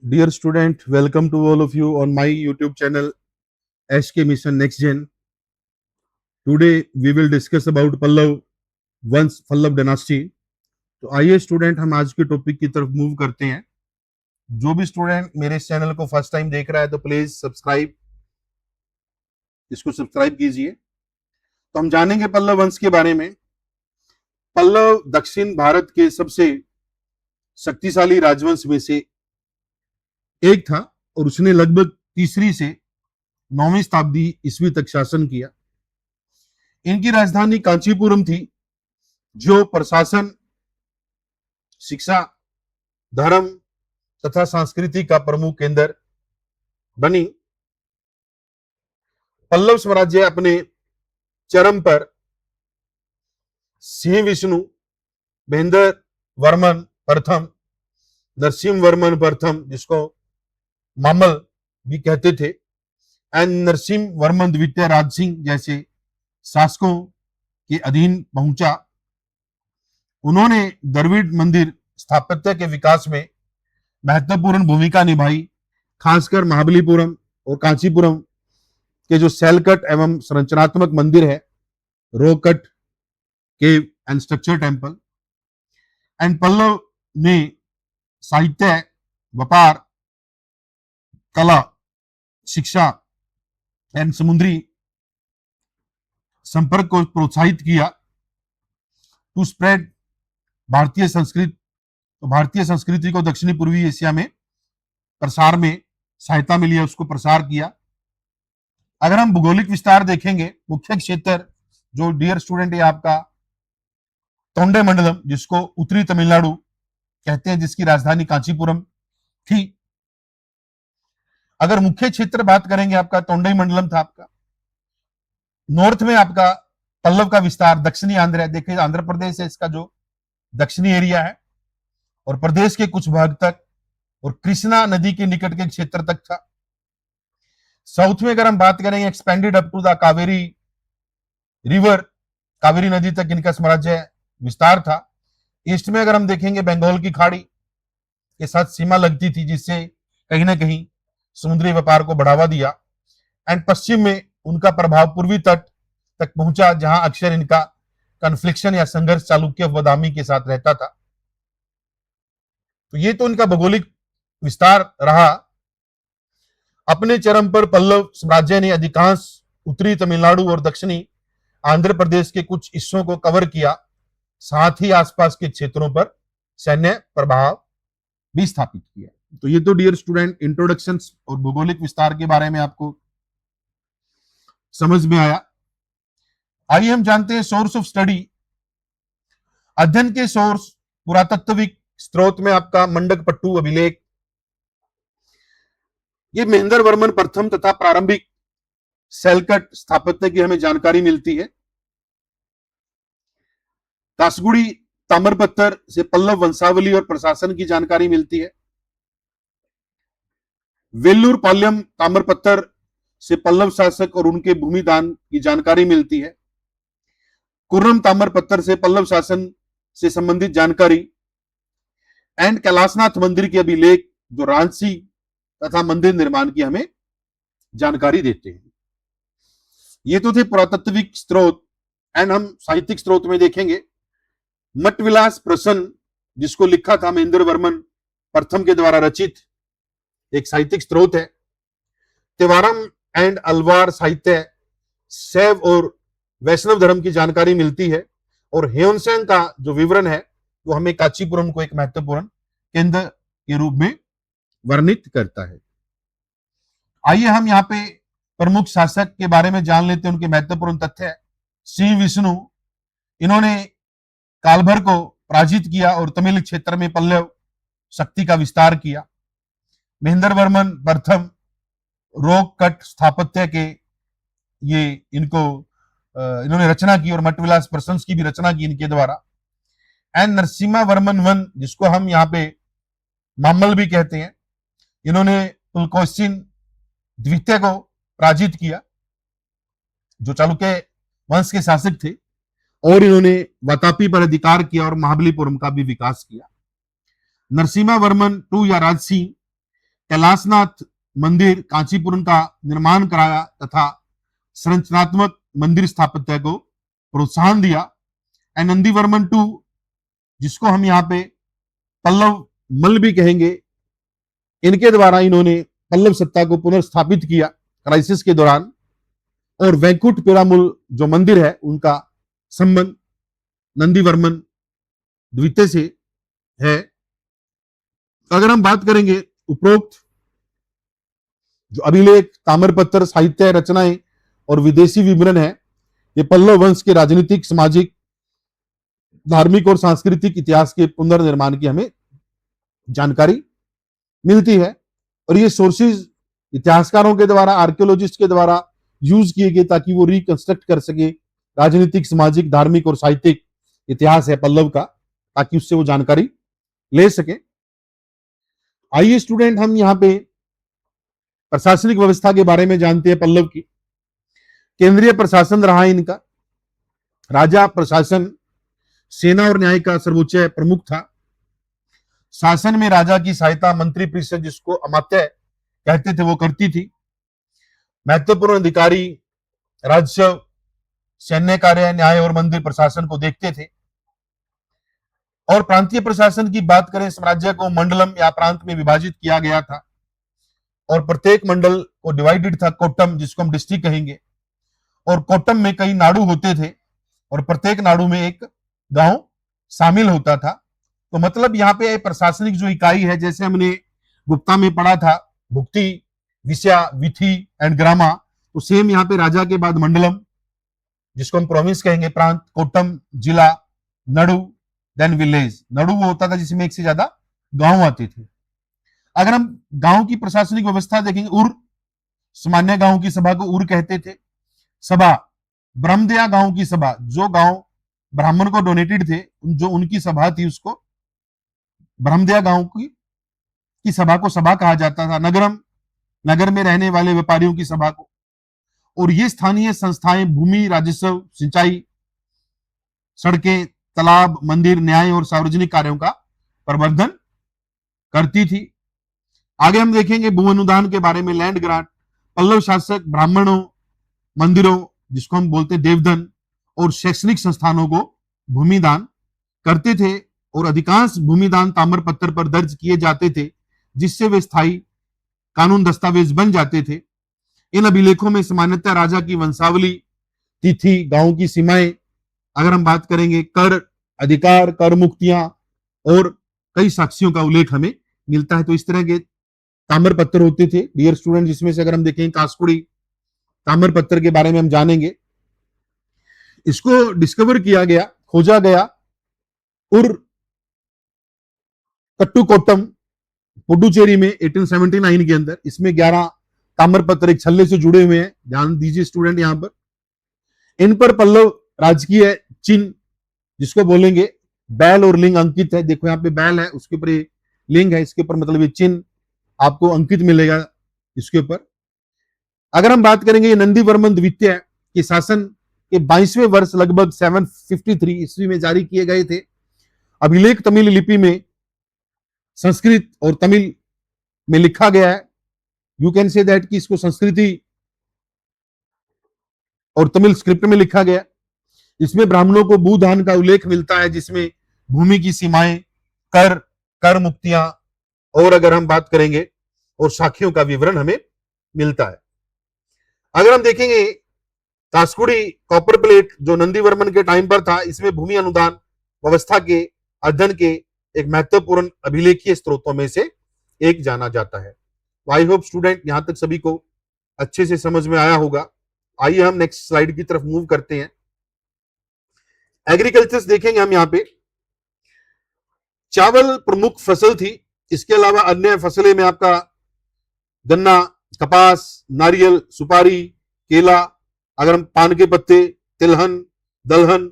Dear student, welcome to all of you on my YouTube channel SK Mission Next Gen. Today we will discuss about Pallav वंश Pallav dynasty. तो आइए student हम आज के topic की तरफ मूव करते हैं। जो भी स्टूडेंट मेरे इस चैनल को फर्स्ट टाइम देख रहा है तो प्लीज इसको सब्सक्राइब कीजिए। तो हम जानेंगे पल्लव वंश के बारे में। पल्लव दक्षिण भारत के सबसे शक्तिशाली राजवंश में से एक था और उसने लगभग तीसरी से 9वीं शताब्दी ईस्वी तक शासन किया। इनकी राजधानी कांचीपुरम थी, जो प्रशासन, शिक्षा, धर्म तथा संस्कृति का प्रमुख केंद्र बनी। पल्लव साम्राज्य अपने चरम पर सिंह विष्णु, महेंद्र वर्मन प्रथम, नरसिंह वर्मन प्रथम, जिसको मामल भी कहते थे, एंड नरसिंह वर्मन द्वितीय राजसिंह जैसे शासकों के अधीन पहुंचा। उन्होंने द्रविड़ मंदिर स्थापत्य के विकास में महत्वपूर्ण भूमिका निभाई। खासकर महाबलीपुरम और कांचीपुरम के जो सेलकट एवं संरचनात्मक मंदिर है, rock cut cave and structure temple. And Pallava ने साहित्य, व्यापार, कला, शिक्षा एंड समुद्री संपर्क को प्रोत्साहित किया टू स्प्रेड भारतीय संस्कृति। तो भारतीय संस्कृति को दक्षिणी पूर्वी एशिया में प्रसार में सहायता मिली है, उसको प्रसार किया। अगर हम भौगोलिक विस्तार देखेंगे, मुख्य क्षेत्र जो डियर स्टूडेंट है आपका तोंडे मंडलम, जिसको उत्तरी तमिलनाडु कहते हैं, जिसकी राजधानी कांचीपुरम थी। अगर मुख्य क्षेत्र बात करेंगे, आपका तोंडई मंडलम था। आपका नॉर्थ में आपका पल्लव का विस्तार दक्षिणी आंध्र है। देखिए आंध्र प्रदेश है इसका जो दक्षिणी एरिया है, और प्रदेश के कुछ भाग तक और कृष्णा नदी के निकट के क्षेत्र तक था। साउथ में अगर हम बात करेंगे, expanded up to the Kaveri river, Kaveri नदी तक इनका साम्राज्य विस्तार था। ईस्ट में अगर हम देखेंगे, बंगाल की खाड़ी के साथ सीमा लगती थी, जिससे कहीं ना कहीं समुद्री व्यापार को बढ़ावा दिया। एंड पश्चिम में उनका प्रभाव पूर्वी तट तक पहुंचा, जहां अक्सर इनका कन्फ्लिक्शन या संघर्ष चालुक्य बदामी के साथ रहता था। तो ये तो इनका भौगोलिक विस्तार रहा। अपने चरम पर पल्लव साम्राज्य ने अधिकांश उत्तरी तमिलनाडु और दक्षिणी आंध्र प्रदेश के कुछ हिस्सों को कवर किया, साथ ही आसपास के क्षेत्रों पर सैन्य प्रभाव भी स्थापित किया। तो ये तो डियर स्टूडेंट इंट्रोडक्शन और भौगोलिक विस्तार के बारे में आपको समझ में आया। आइए हम जानते हैं सोर्स ऑफ स्टडी। अध्ययन के सोर्स पुरातत्विक स्रोत में आपका मंडकपट्टू अभिलेख, ये महेंद्र वर्मन प्रथम तथा प्रारंभिक सेलकट स्थापत्य की हमें जानकारी मिलती है। कासगुड़ी ताम्रपत्थर से पल्लव वंशावली और प्रशासन की जानकारी मिलती है। वेल्लूर पाल्यम ताम्रपत्थर से पल्लव शासक और उनके भूमिदान की जानकारी मिलती है। कुर्रम ताम्रपत्थर से पल्लव शासन से संबंधित जानकारी। एंड कैलाशनाथ मंदिर के अभिलेख जो रांची तथा मंदिर निर्माण की हमें जानकारी देते हैं। ये तो थे पुरातत्विक स्रोत। एंड हम साहित्यिक स्रोत में देखेंगे, मठविलास प्रसन्न, जिसको लिखा था महेंद्र वर्मन प्रथम के द्वारा रचित, एक साहित्यिक स्रोत है। तेवारम एंड अलवार साहित्य, शैव और वैष्णव धर्म की जानकारी मिलती है। और हेयनसेन का जो विवरण है वो हमें कांचीपुरम को एक महत्वपूर्ण केंद्र के रूप में वर्णित करता है। आइए हम यहाँ पे प्रमुख शासक के बारे में जान लेते हैं, उनके महत्वपूर्ण तथ्य। सिंह विष्णु, इन्होंने कालभर को पराजित किया और तमिल क्षेत्र में पल्लव शक्ति का विस्तार किया। महेंद्र वर्मन प्रथम रोक कट स्थापत्य के इन्होंने रचना की और मठविलास प्रशंस की भी रचना की इनके द्वारा। एंड नरसिम्हा वर्मन वन, जिसको हम यहाँ पे मामल भी कहते हैं, इन्होंने पुलकेशिन द्वितीय को पराजित किया, जो चालुक्य वंश के शासक थे, और इन्होंने वातापी पर अधिकार किया और महाबलीपुरम का भी विकास किया। नरसिम्हा वर्मन टू या राजसिंह, कैलाशनाथ मंदिर कांचीपुरम का निर्माण कराया तथा संरचनात्मक मंदिर स्थापत्य को प्रोत्साहन दिया। एंड नंदीवर्मन टू, जिसको हम यहाँ पे पल्लव मल भी कहेंगे, इनके द्वारा इन्होंने पल्लव सत्ता को पुनर्स्थापित किया क्राइसिस के दौरान। और वैकुंठ पेरामुल जो मंदिर है उनका संबंध नंदीवर्मन द्वितीय से है। अगर हम बात करेंगे उपरोक्त जो अभिलेख, ताम्रपत्र, साहित्य रचनाएं और विदेशी विवरण है, ये पल्लव वंश के राजनीतिक, सामाजिक, धार्मिक और सांस्कृतिक इतिहास के पुनर्निर्माण की हमें जानकारी मिलती है। और ये सोर्सेज इतिहासकारों के द्वारा, आर्कियोलॉजिस्ट के द्वारा यूज किए गए ताकि वो रिकंस्ट्रक्ट कर सके राजनीतिक, सामाजिक, धार्मिक और साहित्यिक इतिहास है पल्लव का, ताकि उससे वो जानकारी ले सके। आइए स्टूडेंट, हम यहाँ पे प्रशासनिक व्यवस्था के बारे में जानते हैं पल्लव की। केंद्रीय प्रशासन रहा इनका। राजा प्रशासन, सेना और न्याय का सर्वोच्च प्रमुख था। शासन में राजा की सहायता मंत्री परिषद, जिसको अमात्य कहते थे, वो करती थी। महत्वपूर्ण अधिकारी राजस्व, सैन्य कार्य, न्याय और मंदिर प्रशासन को देखते थे। और प्रांतीय प्रशासन की बात करें, साम्राज्य को मंडलम या प्रांत में विभाजित किया गया था और प्रत्येक मंडल को डिवाइडेड था कोट्टम, जिसको हम डिस्ट्रिक्ट कहेंगे। और कोट्टम में कई नाडु होते थे और प्रत्येक नाडु में एक गांव शामिल होता था। तो मतलब यहाँ पे प्रशासनिक जो इकाई है, जैसे हमने गुप्ता में पढ़ा था, भुक्ति, विषया, विथि एंड ग्रामा, तो सेम यहाँ पे राजा के बाद मंडलम, जिसको हम प्रोविंस कहेंगे, प्रांत, कोट्टम जिला, नडु, देन विलेज। नडु वो होता था जिसमें एक से ज्यादा गांव आते थे। अगर हम गांव की प्रशासनिक व्यवस्था देखेंगे, उर, सामान्य गांव की सभा को उर कहते थे। सभा, ब्रह्मदया गांव की सभा, जो गांव ब्राह्मण को डोनेटेड थे, जो उनकी सभा थी, उसको ब्रह्मदया गांव की सभा को सभा कहा जाता था। नगरम, नगर में रहने वाले व्यापारियों की सभा को। और ये स्थानीय संस्थाएं भूमि, राजस्व, सिंचाई, सड़कें, तालाब, मंदिर, न्याय और सार्वजनिक कार्यों का प्रबंधन करती थी। आगे हम देखेंगे भू अनुदान के बारे में, लैंड ग्रांट। पल्लव शासक ब्राह्मणों, मंदिरों, जिसको हम बोलते हैं देवधन, और शैक्षणिक संस्थानों को भूमि दान करते थे। और अधिकांश भूमि दान ताम्रपत्र पर दर्ज किए जाते थे, जिससे वे स्थायी कानून दस्तावेज बन जाते थे। इन अभिलेखों में सामान्यतः राजा की वंशावली, तिथि, गांव की सीमाएं, अगर हम बात करेंगे कर, अधिकार, कर मुक्तियां और कई साक्ष्यों का उल्लेख हमें मिलता है। तो इस तरह के ताम्रपत्र होते थे डियर स्टूडेंट, जिसमें से अगर हम देखें कास्कुड़ी ताम्रपत्र के बारे में हम जानेंगे। इसको डिस्कवर किया गया, खोजा गया उर कट्टुकोट्टम, पुडुचेरी में 1879 के अंदर। इसमें 11 ताम्रपत्र एक छल्ले से जुड़े हुए हैं, ध्यान दीजिए स्टूडेंट। यहां पर इन पर पल्लव राजकीय चिन्ह, जिसको बोलेंगे बैल और लिंग, अंकित है। देखो यहाँ पे बैल है, उसके ऊपर ये लिंग है, इसके ऊपर मतलब ये चिन्ह आपको अंकित मिलेगा इसके ऊपर। अगर हम बात करेंगे, ये नंदीवर्मन द्वितीय के शासन के 22वें वर्ष लगभग 753 ईस्वी में जारी किए गए थे। अभिलेख तमिल लिपि में, संस्कृत और तमिल में लिखा गया है। यू कैन से दैट कि इसको संस्कृति और तमिल स्क्रिप्ट में लिखा गया। इसमें ब्राह्मणों को भूदान का उल्लेख मिलता है, जिसमें भूमि की सीमाएं, कर, कर मुक्तियां और अगर हम बात करेंगे और साखियों का विवरण हमें मिलता है। अगर हम देखेंगे कास्कुड़ी कॉपर प्लेट जो नंदीवर्मन के टाइम पर था, इसमें भूमि अनुदान व्यवस्था के अध्ययन के एक महत्वपूर्ण अभिलेखीय स्रोतों में से एक जाना जाता है। आई होप स्टूडेंट यहां तक सभी को अच्छे से समझ में आया होगा। आइए हम नेक्स्ट स्लाइड की तरफ मूव करते हैं। एग्रीकल्चर देखेंगे हम। यहाँ पे चावल प्रमुख फसल थी, इसके अलावा अन्य फसलें में आपका गन्ना, कपास, नारियल, सुपारी, केला, अगर हम पान के पत्ते, तिलहन, दलहन,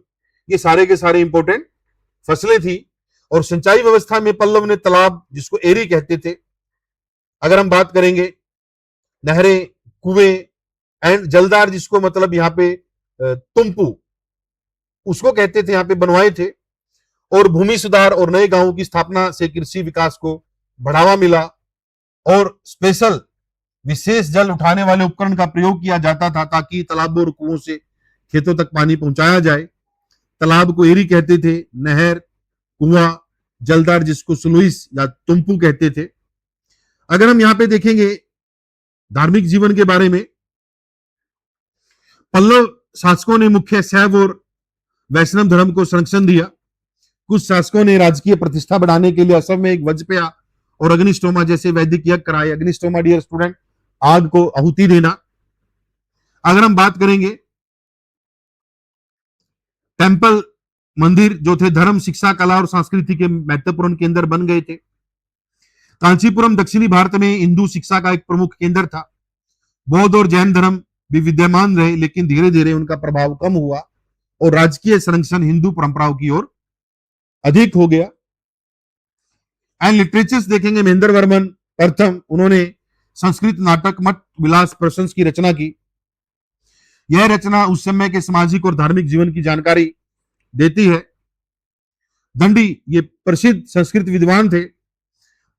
ये सारे के सारे इंपॉर्टेंट फसलें थी। और सिंचाई व्यवस्था में पल्लव ने तालाब, जिसको एरी कहते थे, अगर हम बात करेंगे नहरें, कुएं एंड जलदार, जिसको मतलब यहाँ पे तुम्पू उसको कहते थे, यहाँ पे बनवाए थे। और भूमि सुधार और नए गांवों की स्थापना से कृषि विकास को बढ़ावा मिला। और स्पेशल विशेष जल उठाने वाले उपकरण का प्रयोग किया जाता था ताकि तालाबों और कुओं से खेतों तक पानी पहुंचाया जाए। तालाब को एरी कहते थे, नहर, कुआं, जलदार जिसको सुलुइस या तुम्पू कहते थे। अगर हम यहाँ पे देखेंगे धार्मिक जीवन के बारे में, पल्लव शासकों ने मुख्य शैव और वैष्णव धर्म को संरक्षण दिया। कुछ शासकों ने राजकीय प्रतिष्ठा बढ़ाने के लिए असम में एक वज्रप्या और अग्निस्टोमा जैसे वैदिक यज्ञ कराए। अग्निस्टोमा डियर स्टूडेंट, आग को आहुति देना। अगर हम बात करेंगे टेम्पल, मंदिर जो थे धर्म, शिक्षा, कला और संस्कृति के महत्वपूर्ण केंद्र बन गए थे। कांचीपुरम दक्षिणी भारत में हिंदू शिक्षा का एक प्रमुख केंद्र था। बौद्ध और जैन धर्म भी विद्यमान रहे, लेकिन धीरे धीरे उनका प्रभाव कम हुआ और राजकीय संरक्षण हिंदू परंपराओं की ओर अधिक हो गया। एंड लिटरेचर्स देखेंगे, महेंद्र वर्मन प्रथम, उन्होंने संस्कृत नाटक मठ विलास प्रशंस की रचना की। यह रचना उस समय के सामाजिक और धार्मिक जीवन की जानकारी देती है। दंडी ये प्रसिद्ध संस्कृत विद्वान थे,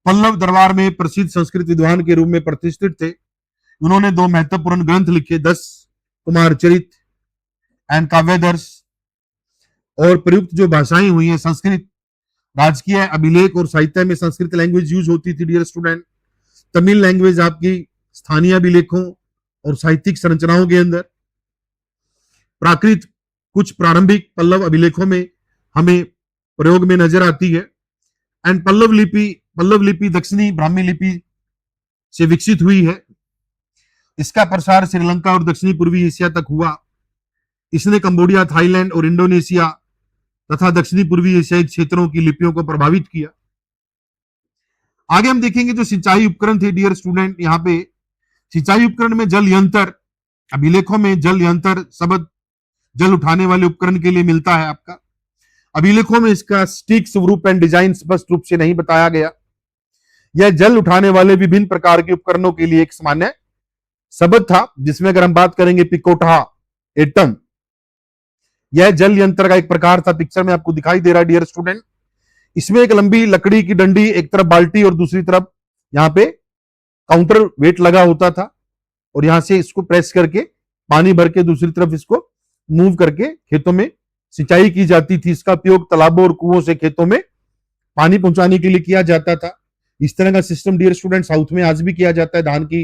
पल्लव दरबार में प्रसिद्ध संस्कृत विद्वान के रूप में प्रतिष्ठित थे। उन्होंने दो महत्वपूर्ण ग्रंथ लिखे, 10 कुमार चरित एंड काव्यदर्श। और प्रयुक्त जो भाषाएं हुई हैं, संस्कृत, राजकीय अभिलेख और साहित्य में संस्कृत लैंग्वेज यूज होती थी डियर स्टूडेंट। तमिल लैंग्वेज आपकी स्थानीय अभिलेखों और साहित्यिक संरचनाओं के अंदर। प्राकृत कुछ प्रारंभिक पल्लव अभिलेखों में हमें प्रयोग में नजर आती है। एंड पल्लव लिपि दक्षिणी ब्राह्मी लिपि से विकसित हुई है। इसका प्रसार श्रीलंका और दक्षिणी पूर्वी एशिया तक हुआ। इसने कंबोडिया, थाईलैंड और इंडोनेशिया तथा दक्षिणी पूर्वी एशियाई क्षेत्रों की लिपियों को प्रभावित किया। आगे हम देखेंगे जो सिंचाई उपकरण थे डियर स्टूडेंट। यहाँ पे सिंचाई उपकरण में जल यंत्र, अभिलेखों में जल यंत्र शब्द जल उठाने वाले उपकरण के लिए मिलता है आपका। अभिलेखों में इसका सटीक स्वरूप एंड डिजाइन स्पष्ट रूप से नहीं बताया गया। यह जल उठाने वाले विभिन्न प्रकार के उपकरणों के लिए एक सामान्य शब्द था, जिसमें अगर हम बात करेंगे पिकोटा एटम, यह जल यंत्र का एक प्रकार था। पिक्चर में आपको दिखाई दे रहा है डियर स्टूडेंट। इसमें एक लंबी लकड़ी की डंडी, एक तरफ बाल्टी और दूसरी तरफ यहाँ पे काउंटर वेट लगा होता था, और यहां से इसको प्रेस करके पानी भर के दूसरी तरफ इसको मूव करके खेतों में सिंचाई की जाती थी। इसका उपयोग तालाबों और कुओं से खेतों में पानी पहुंचाने के लिए किया जाता था। इस तरह का सिस्टम डियर स्टूडेंट साउथ में आज भी किया जाता है, धान की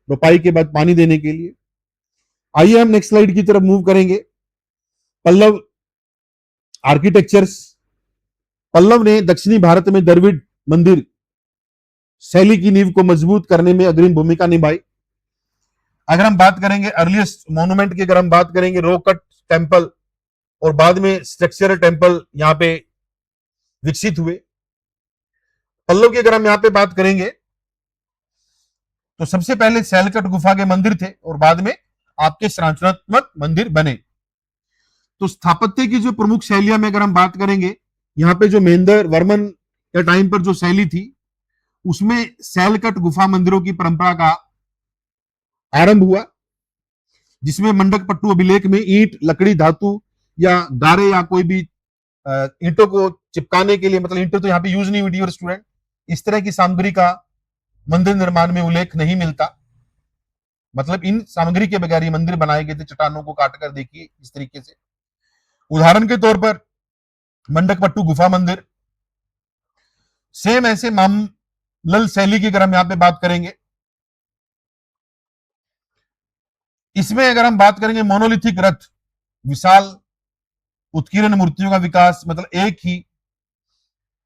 रोपाई के बाद पानी देने के लिए। आइए हम नेक्स्ट स्लाइड की तरफ मूव करेंगे। पल्लव आर्किटेक्चर्स। पल्लव ने दक्षिणी भारत में द्रविड़ मंदिर शैली की नींव को मजबूत करने में अग्रिम भूमिका निभाई। अगर हम बात करेंगे अर्लीस्ट मॉन्यूमेंट की, अगर हम बात करेंगे रॉक कट टेम्पल और बाद में स्ट्रक्चरल टेम्पल यहाँ पे विकसित हुए। पल्लव की अगर हम यहाँ पे बात करेंगे तो सबसे पहले सैलकट गुफा के मंदिर थे और बाद में आपके संरचनात्मक मंदिर बने। तो स्थापत्य की जो प्रमुख शैलियां में अगर हम बात करेंगे, यहाँ पे जो महेंद्र वर्मन के टाइम पर जो शैली थी, उसमें सैलकट गुफा मंदिरों की परंपरा का आरंभ हुआ, जिसमें मंडक पट्टू अभिलेख में ईंट, लकड़ी, धातु या गारे या कोई भी ईंटों को चिपकाने के लिए, मतलब ईंटों तो यहाँ पे यूज नहीं हुई डियर स्टूडेंट, इस तरह की सामग्री का मंदिर निर्माण में उल्लेख नहीं मिलता। मतलब इन सामग्री के बगैर ये मंदिर बनाए गए थे, चट्टानों को काटकर देखिए इस तरीके से। उदाहरण के तौर पर मंडक पट्टू गुफा मंदिर। सेम ऐसे मामलल शैली की अगर हम यहाँ पे बात करेंगे, इसमें अगर हम बात करेंगे मोनोलिथिक रथ, विशाल उत्कीर्ण मूर्तियों का विकास, मतलब एक ही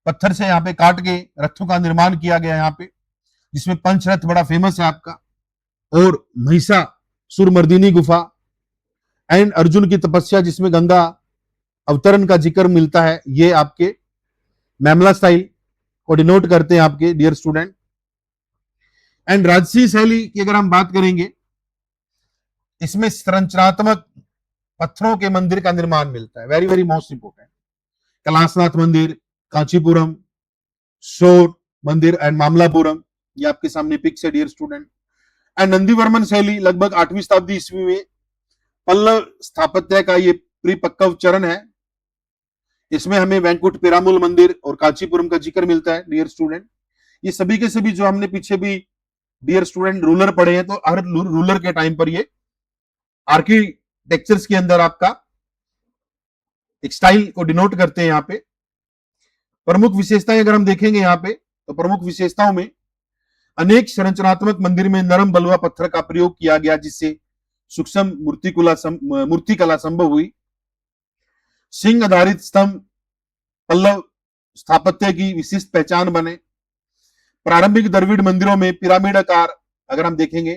पत्थर से यहाँ पे काट के रथों का निर्माण किया गया यहाँ पे, जिसमें पंचरथ बड़ा फेमस है आपका, और महिषासुरमर्दिनी गुफा एंड अर्जुन की तपस्या जिसमें गंगा अवतरण का जिक्र मिलता है, ये आपके मैमला स्टाइल को डिनोट करते हैं आपके डियर स्टूडेंट। एंड राजसी शैली की अगर हम बात करेंगे, इसमें संरचनात्मक पत्थरों के मंदिर का निर्माण मिलता है, very very most important. Kailashnath मंदिर, कांचीपुरम, शोर मंदिर एंड मामलापुरम, ये आपके सामने पिक्स है डियर स्टूडेंट। एंड नंदीवर्मन शैली लगभग 8वीं शताब्दी ईस्वी में पल्लव स्थापत्य का ये परिपक्व चरण है। इसमें हमें वेंकुट पेरामुल मंदिर और कांचीपुरम का जिक्र मिलता है डियर स्टूडेंट। ये सभी के सभी जो हमने पीछे भी डियर स्टूडेंट रूलर पढ़े हैं तो हर रूलर के टाइम पर ये आर्किटेक्चर्स के अंदर आपका एक स्टाइल को डिनोट करते हैं। यहाँ पे प्रमुख विशेषताएं अगर हम देखेंगे यहाँ पे तो प्रमुख विशेषताओं में अनेक संरचनात्मक मंदिर में नरम बलुआ पत्थर का प्रयोग किया गया, जिससे सूक्ष्म मूर्तिकला संभव हुई। सिंह आधारित स्तंभ पल्लव स्थापत्य की विशिष्ट पहचान बने। प्रारंभिक द्रविड़ मंदिरों में पिरामिड आकार अगर हम देखेंगे,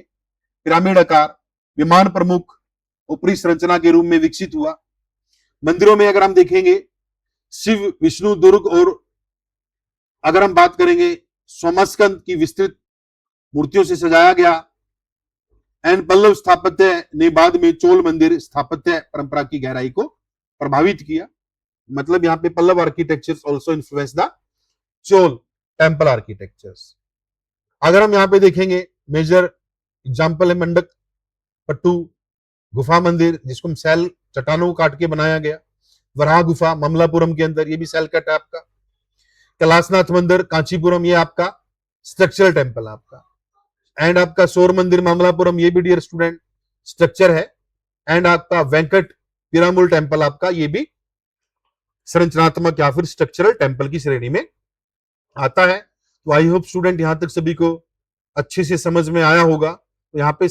पिरामिड आकार विमान प्रमुख ऊपरी संरचना के रूप में विकसित हुआ। मंदिरों में अगर हम देखेंगे शिव, विष्णु, दुर्ग और अगर हम बात करेंगे सोमस्कंद की विस्तृत मूर्तियों से सजाया गया। एंड पल्लव स्थापत्य ने बाद में चोल मंदिर स्थापत्य परंपरा की गहराई को प्रभावित किया। मतलब यहाँ पे Pallava architectures also influence the Chola temple architectures. अगर हम यहाँ पे देखेंगे मेजर एग्जाम्पल है मंडक पट्टू गुफा मंदिर, जिसको हम सैल चट्टानों को काट के बनाया गया। वराह गुफा ममलापुरम के अंदर, ये भी सैल कट है आपका। कैलाशनाथ मंदिर कांचीपुरम, ये आपका स्ट्रक्चरल टेम्पल आपका। एंड आपका सौर मंदिर मामलापुरम, ये भी डियर स्टूडेंट स्ट्रक्चर है। एंड आपका वेंकट पिरामुल टेम्पल आपका, ये भी संरचनात्मक या फिर स्ट्रक्चरल टेम्पल की श्रेणी में आता है। तो आई होप स्टूडेंट यहां तक सभी को अच्छे से समझ में आया होगा। तो यहाँ पे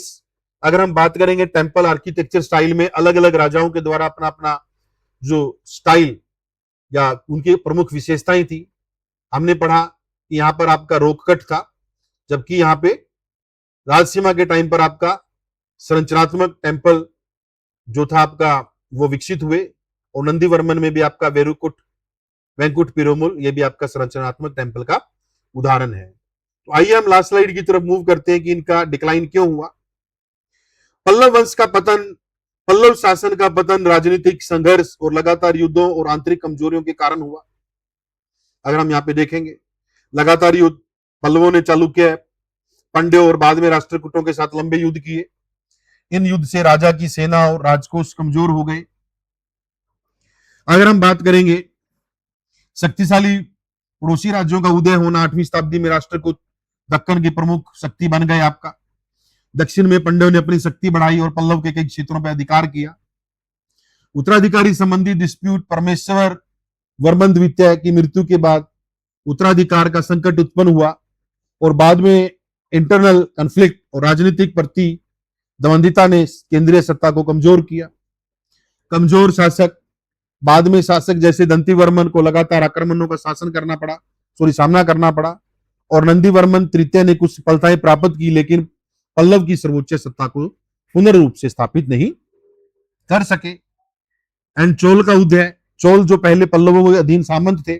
अगर हम बात करेंगे टेम्पल आर्किटेक्चर स्टाइल में अलग अलग राजाओं के द्वारा अपना अपना जो स्टाइल या उनकी प्रमुख विशेषताएं थी। हमने पढ़ा कि यहाँ पर आपका रोककट था, जबकि यहाँ पे राजसीमा के टाइम पर आपका संरचनात्मक टेम्पल जो था आपका वो विकसित हुए। और नंदीवर्मन में भी आपका वेंकुट पिरोमुल, ये भी आपका संरचनात्मक टेम्पल का उदाहरण है। तो आइए हम लास्ट स्लाइड की तरफ मूव करते हैं कि इनका डिक्लाइन क्यों हुआ। पल्लव वंश का पतन, पल्लव शासन का पतन राजनीतिक संघर्ष और लगातार युद्धों और आंतरिक कमजोरियों के कारण हुआ। अगर हम यहाँ पे देखेंगे लगातार युद्ध पल्लवों ने चालुक्य, पांड्यों और बाद में राष्ट्रकूटों के साथ लंबे युद्ध किए। इन युद्ध से राजा की सेना और राजकोष कमजोर हो गए। अगर हम बात करेंगे शक्तिशाली पड़ोसी राज्यों का उदय होना, 8वीं शताब्दी में राष्ट्रकूट दक्कन की प्रमुख शक्ति बन गए आपका। दक्षिण में पांड्यों ने अपनी शक्ति बढ़ाई और पल्लव के कई क्षेत्रों पर अधिकार किया। उत्तराधिकारी संबंधी डिस्प्यूट, परमेश्वर वर्मन द्वितीय की मृत्यु के बाद उत्तराधिकार का संकट उत्पन्न हुआ और बाद में इंटरनल कॉन्फ्लिक्ट और राजनीतिक प्रतिद्वंदिता ने केंद्रीय सत्ता को कमजोर किया। कमजोर शासक, बाद में शासक जैसे दंतीवर्मन को लगातार आक्रमणों का सामना करना पड़ा और नंदीवर्मन तृतीय ने कुछ सफलताएं प्राप्त की, लेकिन पल्लव की सर्वोच्च सत्ता को पुनः रूप से स्थापित नहीं कर सके। एंड चोल का उदय, चोल जो पहले पल्लवों के अधीन सामंत थे,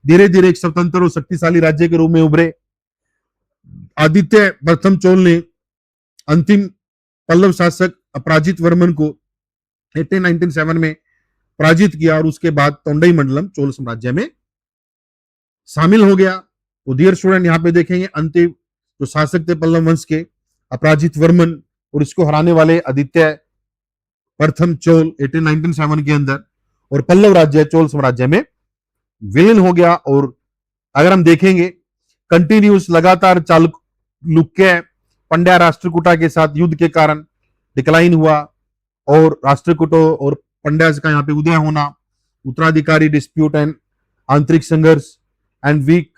धीरे धीरे एक स्वतंत्र और शक्तिशाली राज्य के रूप में उभरे। आदित्य प्रथम चोल ने अंतिम पल्लव शासक अपराजित वर्मन को 1897 में पराजित किया और उसके बाद तोंडई मंडलम चोल साम्राज्य में शामिल हो गया। तो डियर स्टूडेंट यहाँ पे देखेंगे अंतिम जो शासक थे पल्लव वंश के अपराजित वर्मन और इसको हराने वाले आदित्य प्रथम चोल 1897 के अंदर, और पल्लव राज्य चोल साम्राज्य में विलीन हो गया। और अगर हम देखेंगे कंटिन्यूस लगातार चालुक्य पंड्या राष्ट्रकूटा के साथ युद्ध के कारण डिक्लाइन हुआ और राष्ट्रकूटों और पंड्या का यहाँ पे उदय होना, उत्तराधिकारी डिस्प्यूट एंड आंतरिक संघर्ष एंड वीक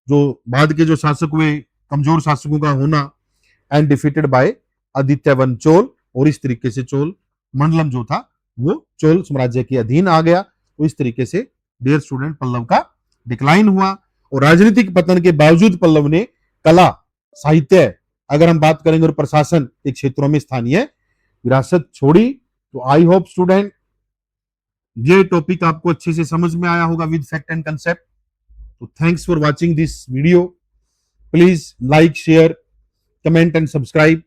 जो बाद के जो शासक हुए कमजोर शासकों का होना and defeated by Aditya one Chola, और इस तरीके से चोल मंडलम जो था वो चोल साम्राज्य के अधीन आ गया। तो इस तरीके से डियर स्टूडेंट पल्लव का डिक्लाइन हुआ। और राजनीतिक पतन के बावजूद पल्लव ने कला, साहित्य, अगर हम बात करेंगे और प्रशासन के क्षेत्रों में स्थानीय विरासत छोड़ी। तो आई होप स्टूडेंट ये टॉपिक आपको अच्छे से समझ में आया होगा विद फैक्ट एंड कंसेप्ट। तो thanks for watching this video. Please like, share, comment and subscribe.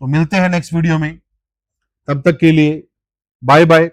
तो मिलते हैं नेक्स्ट वीडियो में, तब तक के लिए बाय बाय।